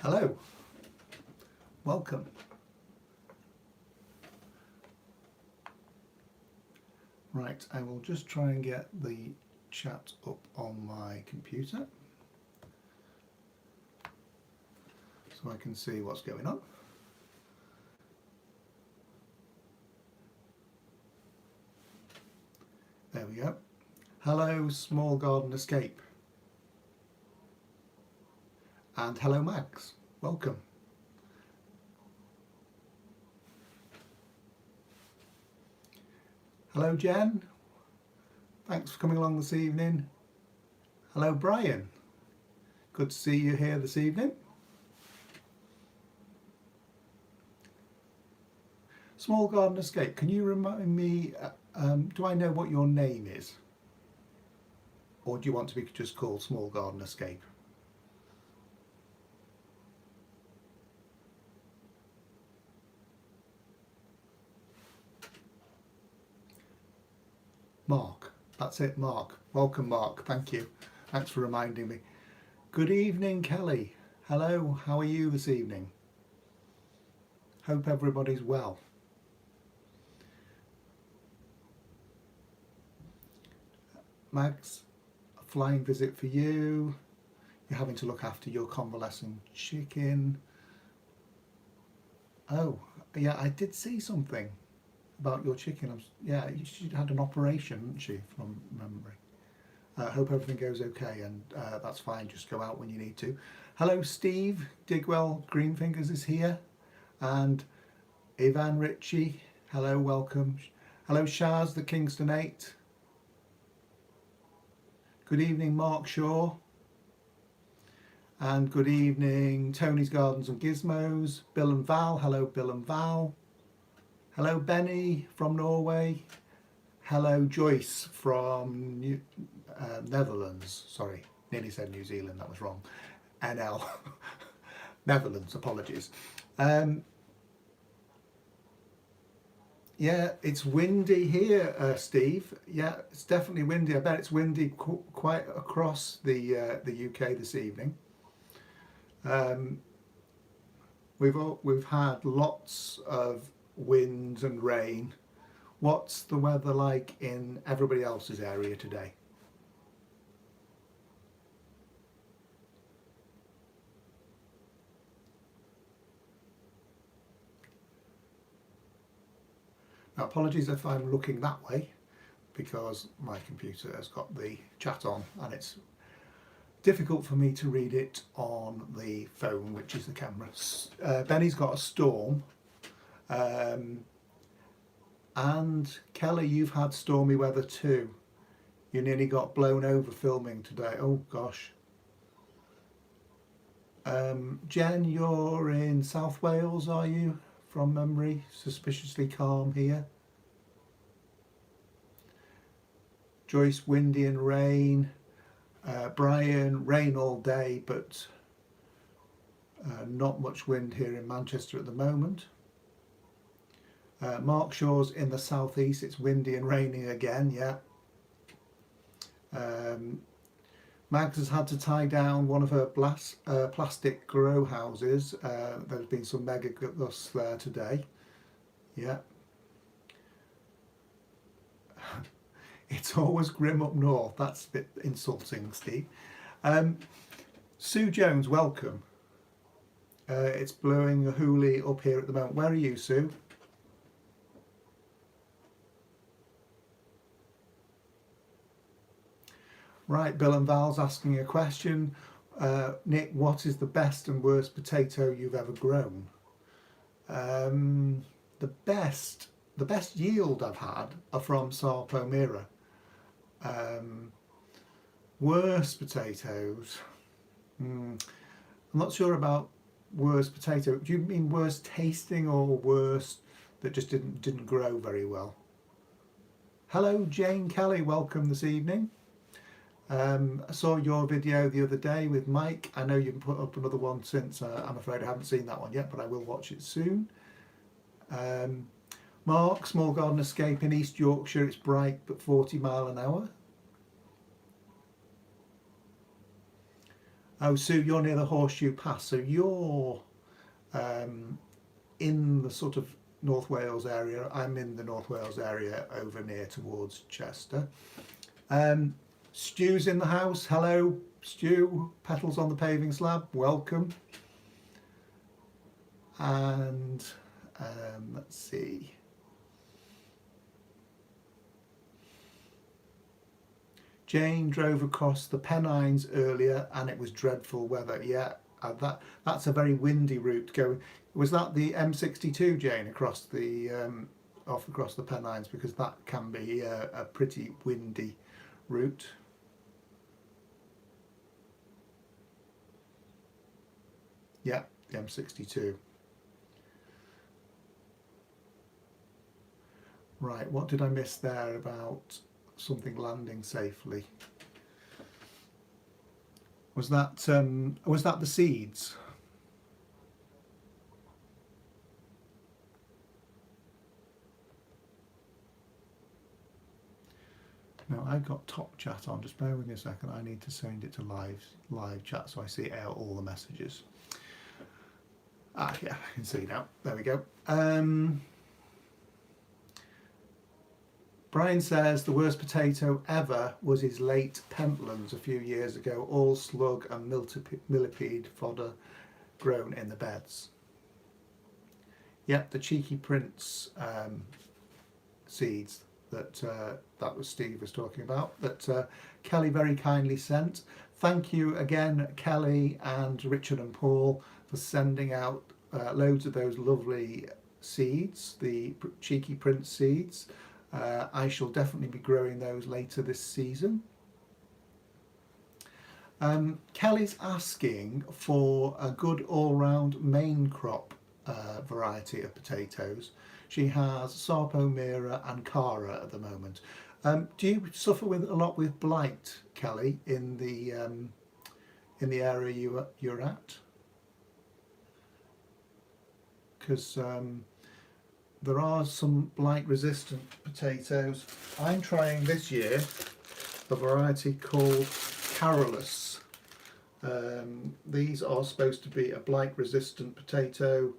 Hello, welcome. Right, I will just try and get the chat up on my computer so I can see what's going on. There we go. Hello, Small Garden Escape. And hello, Max. Welcome. Hello, Jen. Thanks for coming along this evening. Hello, Brian. Good to see you here this evening. Small Garden Escape, can you remind me, do I know what your name is? Or do you want to be just called Small Garden Escape? Mark, that's it, Mark. Welcome, Mark. Thank you. Thanks for reminding me. Good evening, Kelly. Hello, how are you this evening? Hope everybody's well. Mags, a flying visit for you. You're having to look after your convalescent chicken. Oh, yeah, I did see something about your chicken. Yeah, she had an operation, didn't she, from memory. Hope everything goes okay, and that's fine. Just go out when you need to. Hello, Steve. Digwell Greenfingers is here, and Ivan Ritchie. Hello, welcome. Hello, Shaz, the Kingston 8. Good evening, Mark Shaw. And good evening, Tony's Gardens and Gizmos. Bill and Val. Hello, Bill and Val. Hello, Benny from Norway. Hello, Joyce from Netherlands. Sorry, nearly said New Zealand, that was wrong. NL. Netherlands, apologies. Yeah, it's windy here, Steve. Yeah, it's definitely windy. I bet it's windy quite across the UK this evening. We've had lots of wind and rain. What's the weather like in everybody else's area today? Now, apologies if I'm looking that way, because my computer has got the chat on and it's difficult for me to read it on the phone, which is the camera. Benny's got a storm. And Kelly, you've had stormy weather too. You nearly got blown over filming today. Oh gosh. Jen, you're in South Wales, are you? From memory, suspiciously calm here. Joyce, windy and rain. Brian, rain all day, but not much wind here in Manchester at the moment. Mark Shaw's in the southeast, it's windy and raining again, yeah. Mags has had to tie down one of her plastic grow houses. There's been some mega gusts there today. Yeah. It's always grim up north. That's a bit insulting, Steve. Sue Jones, welcome. It's blowing a hoolie up here at the moment. Where are you, Sue? Right, Bill and Val's asking a question. Nick, what is the best and worst potato you've ever grown? The best yield I've had are from Sao Palmyra. Worst potatoes. I'm not sure about worst potato. Do you mean worst tasting or worst that just didn't grow very well? Hello, Jane Kelly. Welcome this evening. I saw your video the other day with Mike. I know you've put up another one since. I'm afraid I haven't seen that one yet, but I will watch it soon. Mark, Small Garden Escape in East Yorkshire. It's bright but 40 mile an hour. Oh, Sue, you're near the Horseshoe Pass, so you're in the sort of North Wales area. I'm in the North Wales area over near towards Chester. Stu's in the house. Hello, Stu. Petals on the paving slab. Welcome. And let's see. Jane drove across the Pennines earlier and it was dreadful weather. Yeah, that's a very windy route going. Was that the M62, Jane, across the across the Pennines? Because that can be a pretty windy route. Yeah, the M62. Right, what did I miss there about something landing safely? Was that the seeds? No, I've got top chat on. Just bear with me a second. I need to send it to live chat so I see out all the messages. Ah, yeah, I can see now. There we go. Brian says the worst potato ever was his late Pentlands a few years ago, all slug and millipede fodder grown in the beds. Yep, the Cheeky Prince seeds that was Steve was talking about, that Kelly very kindly sent. Thank you again, Kelly and Richard and Paul, for sending out loads of those lovely seeds, the Cheeky Prince seeds. I shall definitely be growing those later this season. Kelly's asking for a good all-round main crop variety of potatoes. She has Sarpo, Mira and Cara at the moment. Do you suffer with a lot with blight, Kelly, in the area you're at? Because there are some blight resistant potatoes. I'm trying this year a variety called Carolus. These are supposed to be a blight resistant potato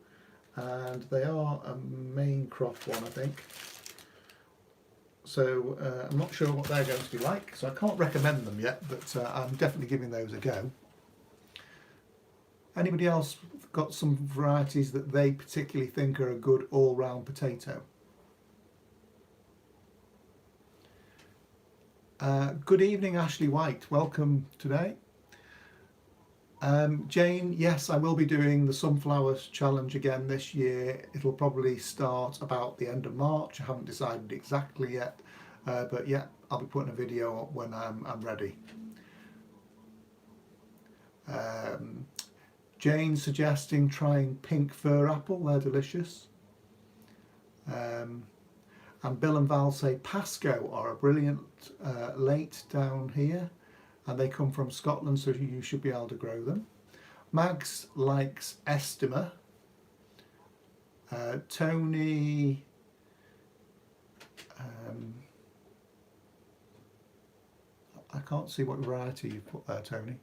and they are a main crop one, I think. So I'm not sure what they're going to be like, so I can't recommend them yet, but I'm definitely giving those a go. Anybody else got some varieties that they particularly think are a good all-round potato? Good evening, Ashley White. Welcome today. Jane, yes, I will be doing the Sunflowers Challenge again this year. It'll probably start about the end of March. I haven't decided exactly yet, but yeah, I'll be putting a video up when I'm ready. Jane's suggesting trying pink fir apple, they're delicious. And Bill and Val say Pasco are a brilliant late down here, and they come from Scotland, so you should be able to grow them. Mags likes Estima. Tony I can't see what variety you put there, Tony.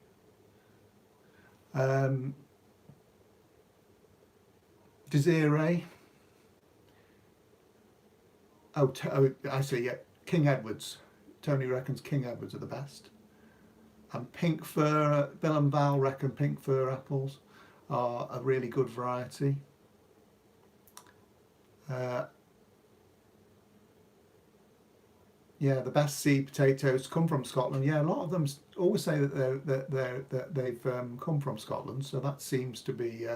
Desiree. Oh, I see, yeah. King Edwards. Tony reckons King Edwards are the best. And pink fir, Bill and Val reckon pink fir apples are a really good variety. Yeah, the best seed potatoes come from Scotland. Yeah, a lot of them always say that they've come from Scotland, so that seems to be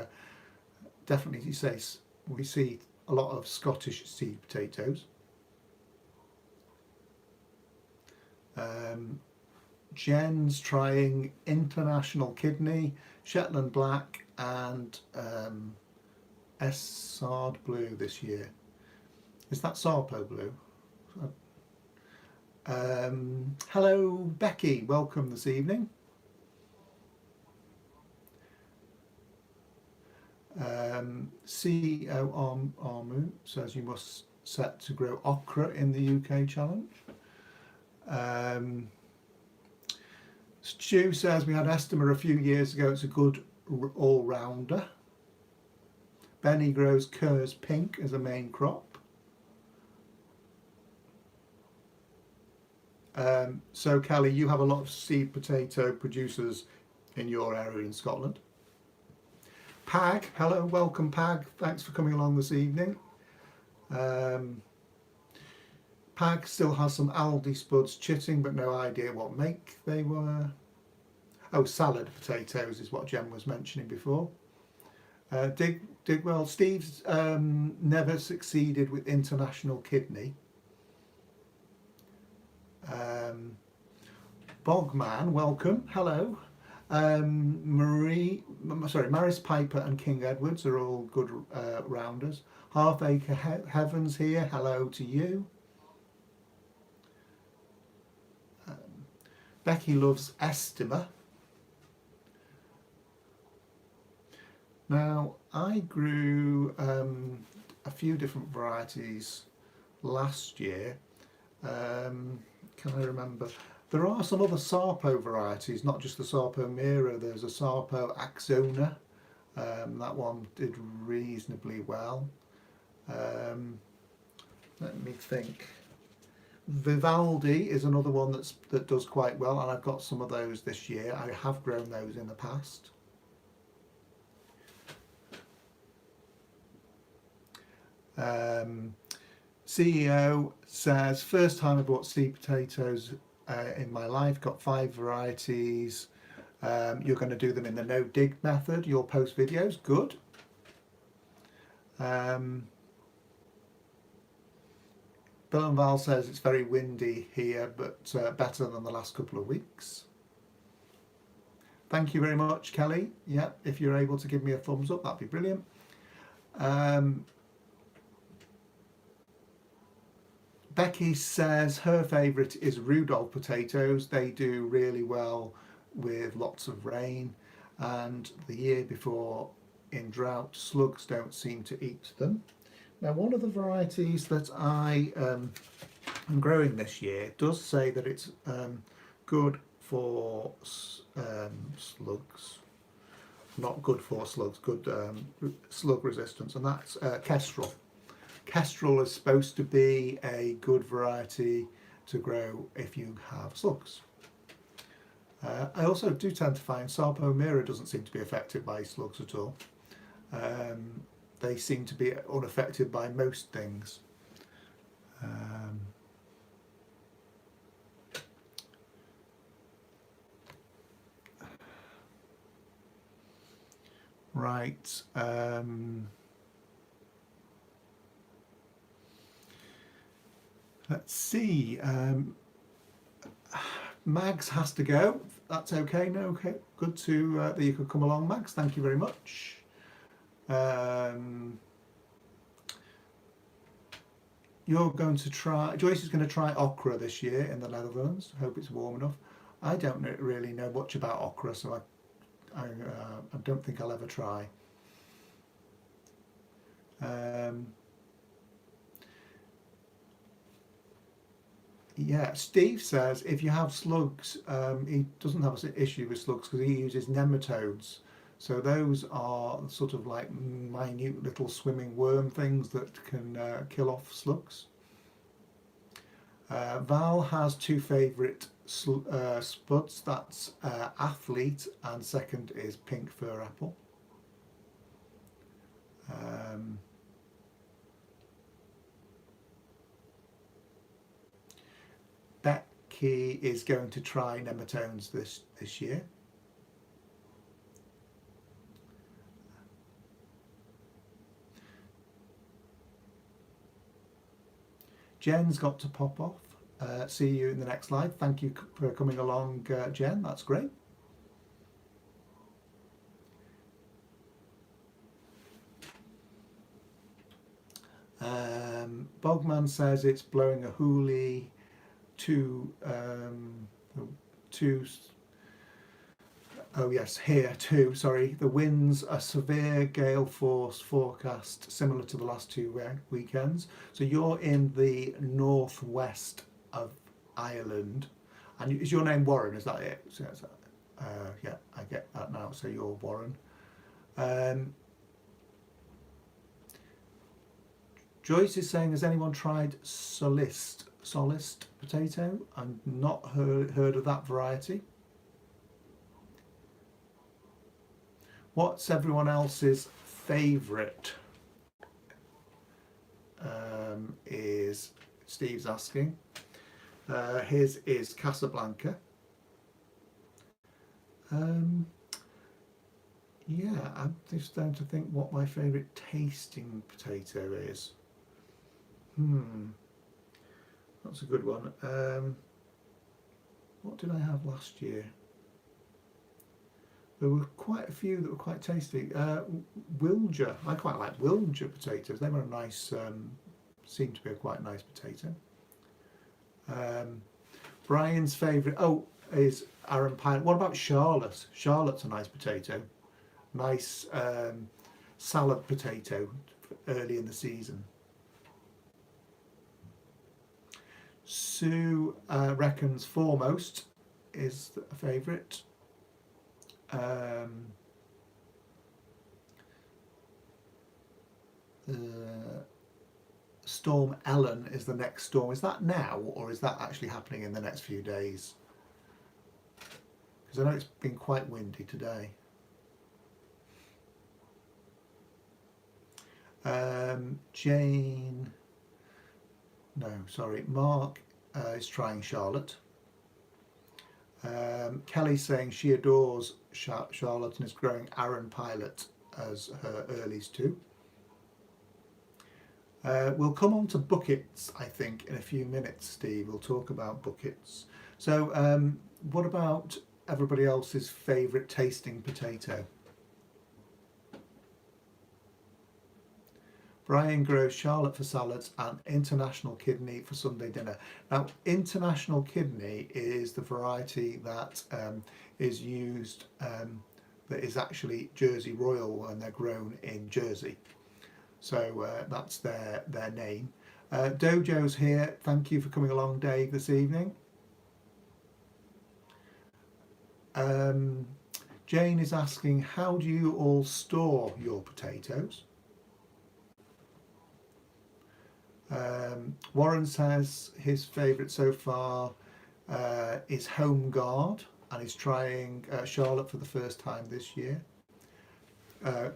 definitely, you say, we see a lot of Scottish seed potatoes. Jen's trying International Kidney, Shetland Black and Essard Blue this year. Is that Sarpo Blue? Hello Becky, welcome this evening. CEO Armu says you must set to grow okra in the UK challenge. Stu says we had Estima a few years ago. It's a good all-rounder. Benny grows Kerr's Pink as a main crop. So Kelly, you have a lot of seed potato producers in your area in Scotland. Pag, hello, welcome Pag. Thanks for coming along this evening. Pag still has some Aldi Spuds chitting, but no idea what make they were. Oh, salad potatoes is what Jem was mentioning before. Digwell, Steve's never succeeded with international kidney. Bogman, welcome, hello. Maris Piper and King Edwards are all good rounders. Half Acre Heavens here, hello to you. Becky loves Estima. Now, I grew a few different varieties last year. Can I remember? There are some other Sarpo varieties, not just the Sarpo Mira. There's a Sarpo Axona. That one did reasonably well. Let me think. Vivaldi is another one that does quite well, and I've got some of those this year. I have grown those in the past. CEO says, first time I bought seed potatoes in my life, got 5 varieties. You're going to do them in the no dig method, you'll post videos, good. Bill and Val says it's very windy here, but better than the last couple of weeks. Thank you very much, Kelly. Yeah, if you're able to give me a thumbs up, that'd be brilliant. Becky says her favourite is Rudolph potatoes. They do really well with lots of rain, and the year before in drought, slugs don't seem to eat them. Now, one of the varieties that I am growing this year does say that it's good for slugs. Not good for slugs, good slug resistance, and that's Kestrel. Kestrel is supposed to be a good variety to grow if you have slugs. I also do tend to find Sarpo Mira doesn't seem to be affected by slugs at all. They seem to be unaffected by most things. Right. Let's see. Mags has to go. That's okay. No, okay. Good to that you could come along, Mags. Thank you very much. You're going to try. Joyce is going to try okra this year in the Netherlands. Hope it's warm enough. I don't really know much about okra, so I don't think I'll ever try. Yeah, Steve says if you have slugs, he doesn't have an issue with slugs because he uses nematodes. So those are sort of like minute little swimming worm things that can kill off slugs. Val has 2 favourite spuds. That's Athlete, and second is Pink Fir Apple. Becky is going to try nematodes this year. Jen's got to pop off. See you in the next live. Thank you for coming along, Jen. That's great. Bogman says it's blowing a hoolie oh yes, here too, sorry. The winds are severe gale force forecast, similar to the last 2 weekends. So you're in the northwest of Ireland. And is your name Warren, is that it? Yeah, I get that now. So you're Warren. Um, Joyce is saying, has anyone tried solist potato? I've not heard of that variety. What's everyone else's favourite? Is Steve's asking. His is Casablanca. Yeah, I'm just starting to think what my favourite tasting potato is. That's a good one. What did I have last year? There were quite a few that were quite tasty. Wilger, I quite like Wilger potatoes. They were a nice, seem to be a quite nice potato. Brian's favourite, is Aaron Pine. What about Charlotte? Charlotte's a nice potato. Nice salad potato early in the season. Sue reckons Foremost is a favourite. Storm Ellen is the next storm. Is that now, or is that actually happening in the next few days? Because I know it's been quite windy today. Jane, no, sorry, Mark is trying Charlotte. Kelly's saying she adores Charlotte and is growing Aaron Pilot as her earlies too. We'll come on to buckets, I think, in a few minutes, Steve. We'll talk about buckets. So what about everybody else's favourite tasting potato? Brian grows Charlotte for salads and International Kidney for Sunday dinner. Now, International Kidney is the variety that is used, that is actually Jersey Royal, and they're grown in Jersey. So that's their name. Dojo's here. Thank you for coming along, Dave, this evening. Jane is asking, how do you all store your potatoes? Warren says his favourite so far is Home Guard, and he's trying Charlotte for the first time this year.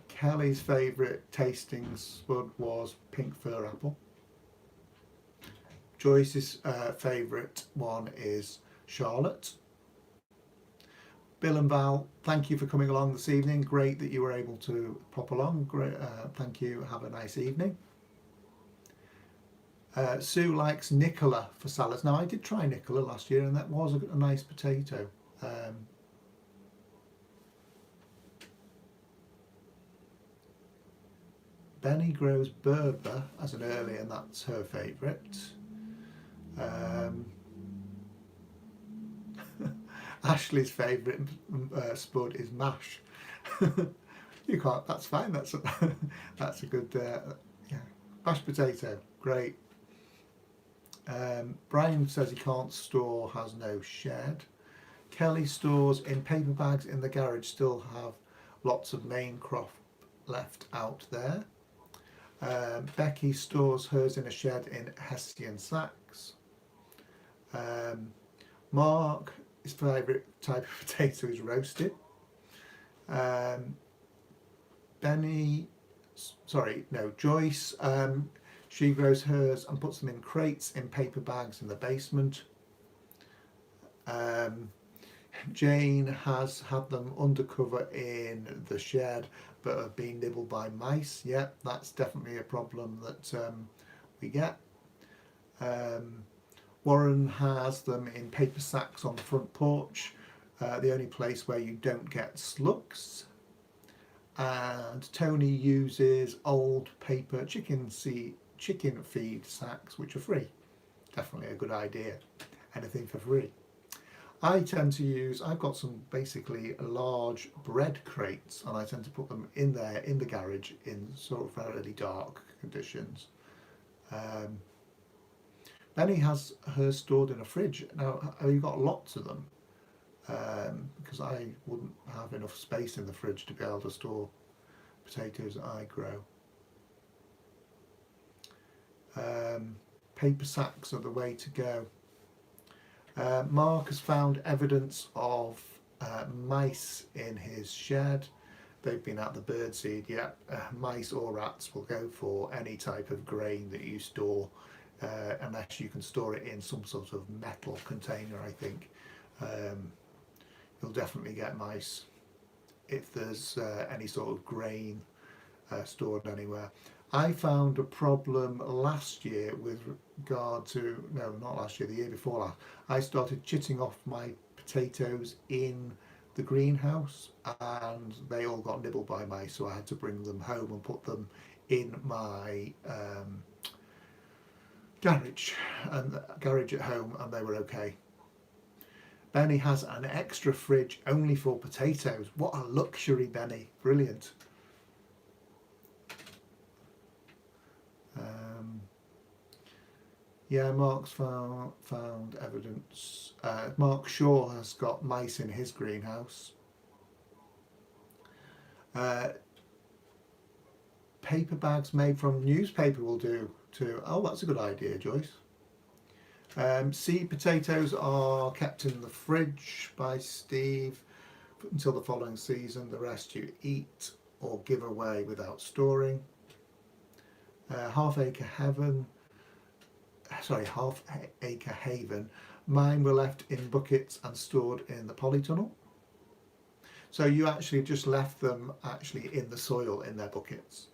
Kelly's favourite tasting spud was Pink Fir Apple. Joyce's favourite one is Charlotte. Bill and Val, thank you for coming along this evening. Great that you were able to pop along. Great, thank you. Have a nice evening. Sue likes Nicola for salads. Now, I did try Nicola last year, and that was a nice potato. Benny grows Berber as an early, and that's her favourite. Ashley's favourite spud is mash. You can't. That's fine. That's a good mashed potato. Great. Brian says he can't store, has no shed. Kelly stores in paper bags in the garage, still have lots of main crop left out there. Becky stores hers in a shed in Hessian sacks. Mark, his favourite type of potato is roasted. Joyce, she grows hers and puts them in crates in paper bags in the basement. Jane has had them undercover in the shed but have been nibbled by mice. Yep, that's definitely a problem that we get. Warren has them in paper sacks on the front porch, the only place where you don't get slugs. And Tony uses old paper chicken feed sacks, which are free. Definitely a good idea. Anything for free. I tend to use, I've got some basically large bread crates, and I tend to put them in there in the garage in sort of fairly dark conditions. Benny has hers stored in a fridge. Now, you've got lots of them. because I wouldn't have enough space in the fridge to be able to store potatoes that I grow. Paper sacks are the way to go. Mark has found evidence of mice in his shed. They've been at the birdseed. Yeah, mice or rats will go for any type of grain that you store, unless you can store it in some sort of metal container, I think. You'll definitely get mice if there's any sort of grain stored anywhere. I found a problem last year with regard to, no, not last year, the year before last. I started chitting off my potatoes in the greenhouse and they all got nibbled by mice, so I had to bring them home and put them in my garage at home, and they were okay. Benny has an extra fridge only for potatoes. What a luxury, Benny. Brilliant. Yeah, Mark's found evidence. Mark Shaw has got mice in his greenhouse. Paper bags made from newspaper will do too. Oh, that's a good idea, Joyce. Seed potatoes are kept in the fridge by Steve until the following season. The rest you eat or give away without storing. Half acre haven. Mine were left in buckets and stored in the polytunnel. So you actually just left them actually in the soil in their buckets.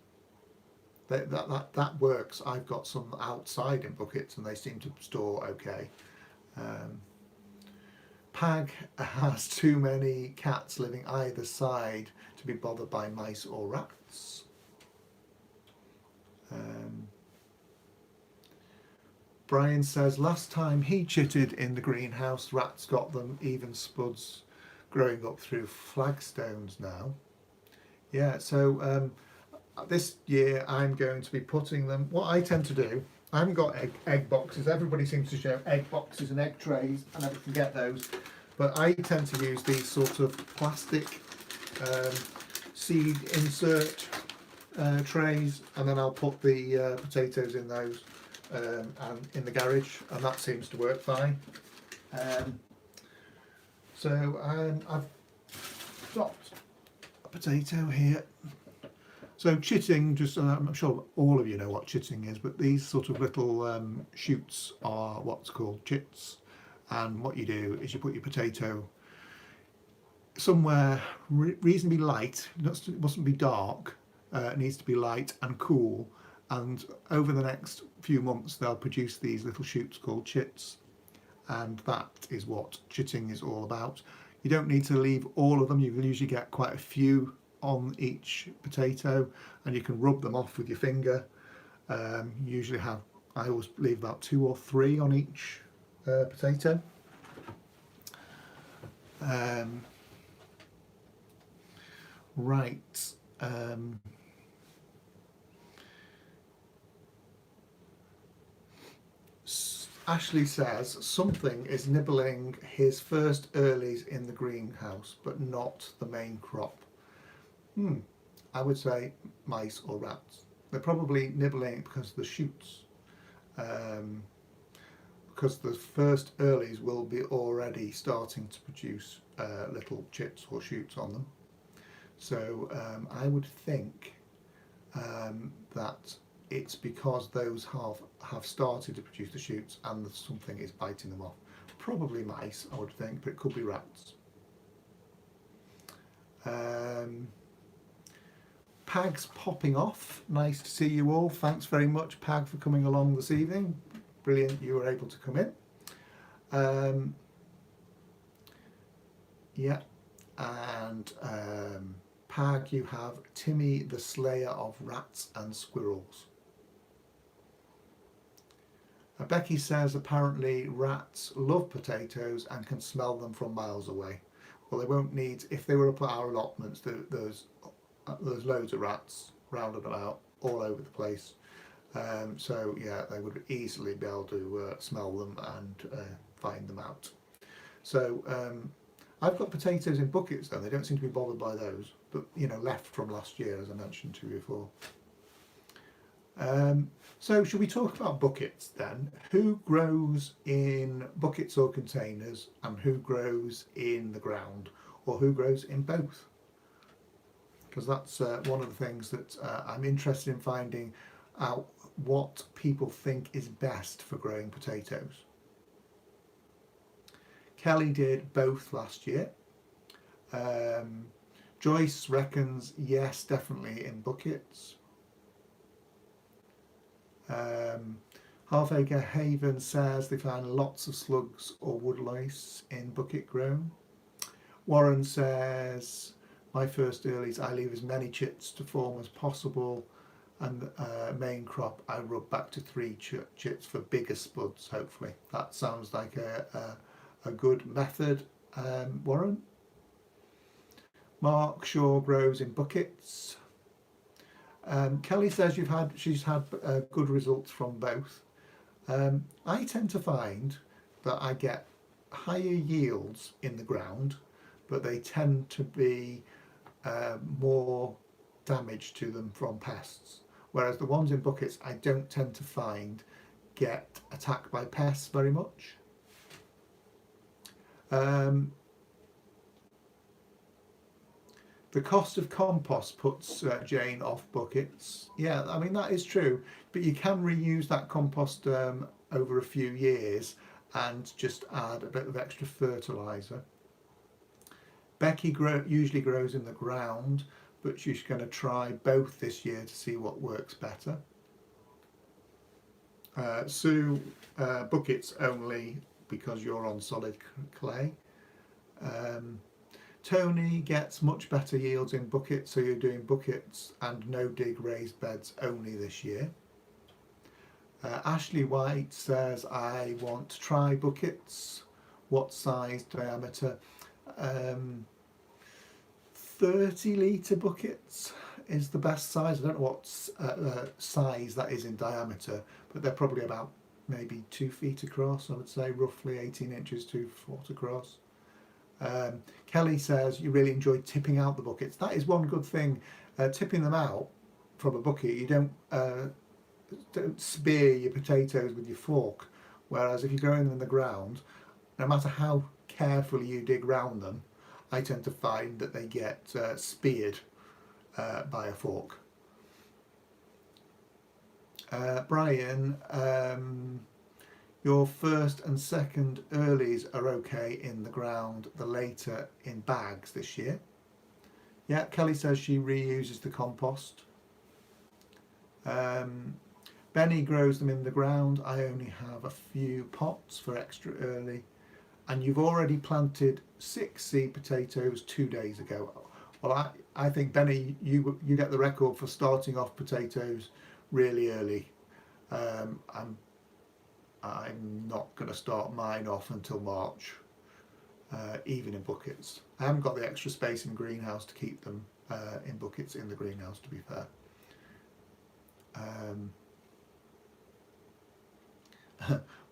That works. I've got some outside in buckets and they seem to store okay. Pag has too many cats living either side to be bothered by mice or rats. Brian says last time he chitted in the greenhouse, rats got them, even Spuds growing up through flagstones now. Yeah, so this year I'm going to be putting them, what I tend to do, I haven't got egg boxes, everybody seems to show egg boxes and egg trays, I never can get those, but I tend to use these sort of plastic seed insert trays, and then I'll put the potatoes in those and in the garage, and that seems to work fine. So I've got a potato here. So chitting, just I'm sure all of you know what chitting is, but these sort of little shoots are what's called chits, and what you do is you put your potato somewhere reasonably light. It mustn't be dark, it needs to be light and cool, and over the next few months they'll produce these little shoots called chits, and that is what chitting is all about. You don't need to leave all of them, you can usually get quite a few on each potato and you can rub them off with your finger. Usually I always leave about 2 or 3 on each potato. Right. Ashley says something is nibbling his first earlies in the greenhouse, but not the main crop. I would say mice or rats. They're probably nibbling because of the shoots, because the first earlies will be already starting to produce little chits or shoots on them. So I would think that it's because those have started to produce the shoots and something is biting them off. Probably mice, I would think, but it could be rats. Pag's popping off. Nice to see you all. Thanks very much, Pag, for coming along this evening. Brilliant you were able to come in. Yeah, and Pag, you have Timmy the Slayer of Rats and Squirrels. Becky says apparently rats love potatoes and can smell them from miles away. Well, they won't need, if they were up at our allotments, there's loads of rats round about all over the place. So yeah, they would easily be able to smell them and find them out. So I've got potatoes in buckets though, they don't seem to be bothered by those, but you know, left from last year, as I mentioned to you before. So should we talk about buckets then? Who grows in buckets or containers, and who grows in the ground, or who grows in both? Because that's one of the things that I'm interested in finding out, what people think is best for growing potatoes. Kelly did both last year. Joyce reckons yes, definitely in buckets. Halfacre Haven says they find lots of slugs or wood lice in bucket grown. Warren says, my first earlies I leave as many chits to form as possible, and main crop I rub back to 3 chits for bigger spuds, hopefully. That sounds like a good method, Warren. Mark Shaw grows in buckets. Kelly says she's had good results from both. I tend to find that I get higher yields in the ground, but they tend to be more damage to them from pests. Whereas the ones in buckets I don't tend to find get attacked by pests very much. The cost of compost puts Jane off buckets. Yeah, I mean, that is true, but you can reuse that compost over a few years and just add a bit of extra fertiliser. Becky usually grows in the ground, but she's going to try both this year to see what works better. Sue, buckets only because you're on solid clay. Tony gets much better yields in buckets, so you're doing buckets and no dig raised beds only this year. Ashley White says, I want to try buckets. What size, diameter? 30 litre buckets is the best size. I don't know what size that is in diameter, but they're probably about maybe 2 feet across, I would say, roughly 18 inches, 2 foot across. Kelly says you really enjoy tipping out the buckets. That is one good thing, tipping them out from a bucket. You don't spear your potatoes with your fork, whereas if you go in the ground, no matter how carefully you dig round them, I tend to find that they get speared by a fork. Brian, your first and second earlies are okay in the ground, the later in bags this year. Yeah, Kelly says she reuses the compost. Benny grows them in the ground. I only have a few pots for extra early. And you've already planted 6 seed potatoes 2 days ago. Well, I think, Benny, you get the record for starting off potatoes really early. I'm not going to start mine off until March, even in buckets. I haven't got the extra space in the greenhouse to keep them in buckets in the greenhouse, to be fair.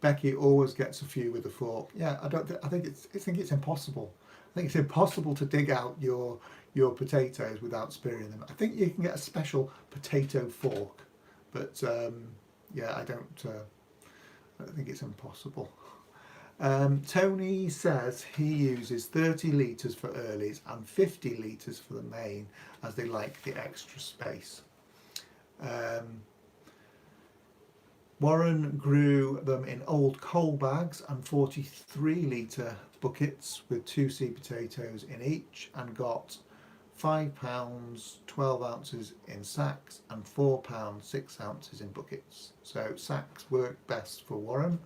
Becky always gets a few with a fork. Yeah, I think it's impossible. I think it's impossible to dig out your potatoes without spearing them. I think you can get a special potato fork, but yeah, I think it's impossible. Tony says he uses 30 litres for earlies and 50 litres for the main, as they like the extra space. Warren grew them in old coal bags and 43 litre buckets with 2 seed potatoes in each, and got £5 12 ounces in sacks and £4 6 ounces in buckets. So sacks work best for Warren.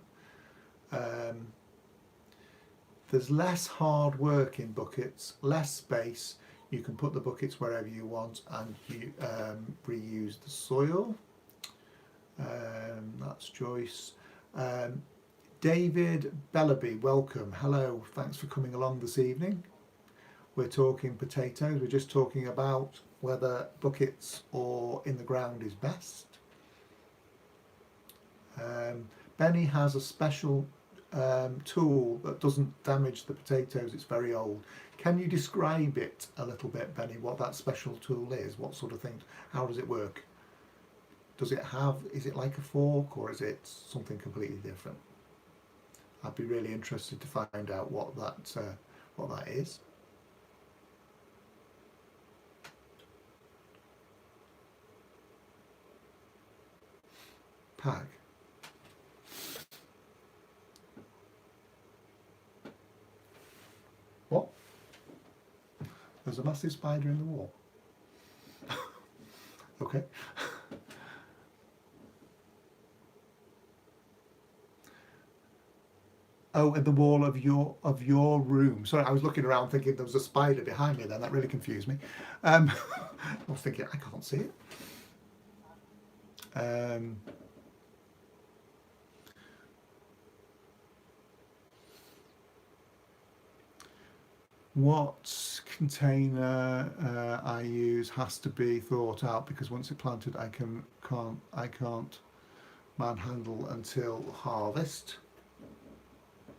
There's less hard work in buckets, less space. You can put the buckets wherever you want, and you reuse the soil. That's Joyce. David Bellaby, welcome. Hello, thanks for coming along this evening. We're talking potatoes. We're just talking about whether buckets or in the ground is best. Benny has a special tool that doesn't damage the potatoes. It's very old. Can you describe it a little bit, Benny, what that special tool is? What sort of things? How does it work? Does it have, is it like a fork or is it something completely different? I'd be really interested to find out what that is. Pag. What? There's a massive spider in the wall. Okay. Oh, in the wall of your room. Sorry, I was looking around thinking there was a spider behind me. Then that really confused me. I was thinking I can't see it. What container I use has to be thought out because once it's planted, I can't manhandle until harvest.